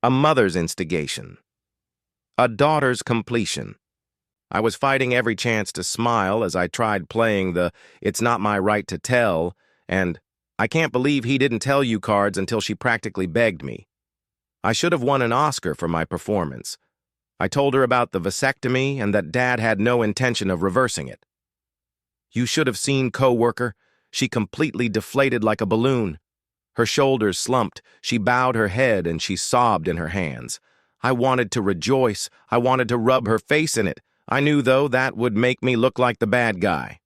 A mother's instigation. A daughter's completion. I was fighting every chance to smile as I tried playing the "it's not my right to tell" and "I can't believe he didn't tell you" cards until she practically begged me. I should have won an Oscar for my performance. I told her about the vasectomy and that Dad had no intention of reversing it. You should have seen coworker. She completely deflated like a balloon. Her shoulders slumped, she bowed her head, and she sobbed in her hands. I wanted to rejoice. I wanted to rub her face in it. I knew, though, that would make me look like the bad guy.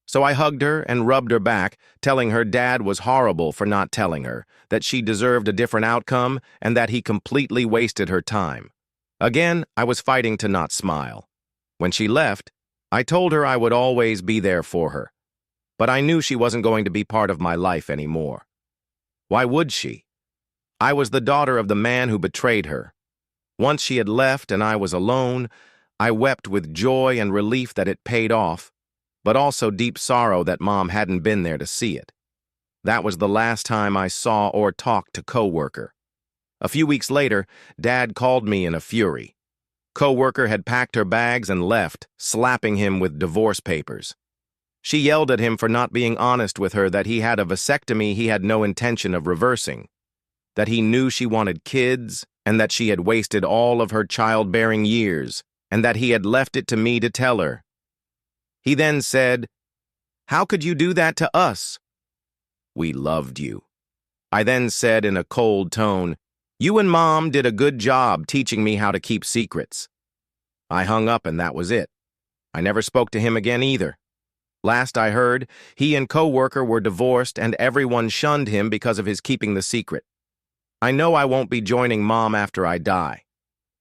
So I hugged her and rubbed her back, telling her Dad was horrible for not telling her, that she deserved a different outcome, and that he completely wasted her time. Again, I was fighting to not smile. When she left, I told her I would always be there for her. But I knew she wasn't going to be part of my life anymore. Why would she? I was the daughter of the man who betrayed her. Once she had left and I was alone, I wept with joy and relief that it paid off, but also deep sorrow that Mom hadn't been there to see it. That was the last time I saw or talked to coworker. A few weeks later, Dad called me in a fury. Coworker had packed her bags and left, slapping him with divorce papers. She yelled at him for not being honest with her that he had a vasectomy he had no intention of reversing, that he knew she wanted kids, and that she had wasted all of her childbearing years, and that he had left it to me to tell her. He then said, "How could you do that to us?" "We loved you." I then said in a cold tone, "You and Mom did a good job teaching me how to keep secrets." I hung up and that was it. I never spoke to him again either. Last I heard, he and coworker were divorced and everyone shunned him because of his keeping the secret. I know I won't be joining Mom after I die.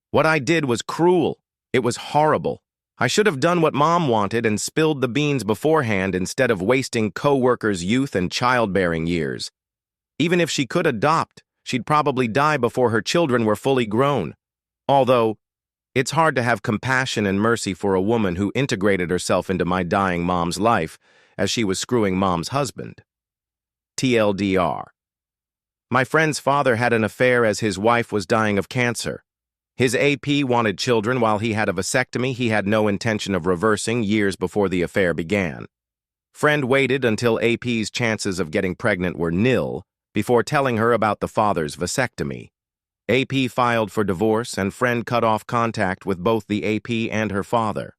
What I did was cruel. It was horrible. I should have done what Mom wanted and spilled the beans beforehand instead of wasting coworker's youth and childbearing years. Even if she could adopt, she'd probably die before her children were fully grown. Although, it's hard to have compassion and mercy for a woman who integrated herself into my dying Mom's life as she was screwing Mom's husband. TLDR. My friend's father had an affair as his wife was dying of cancer. His AP wanted children while he had a vasectomy he had no intention of reversing years before the affair began. Friend waited until AP's chances of getting pregnant were nil before telling her about the father's vasectomy. AP filed for divorce and friend cut off contact with both the AP and her father.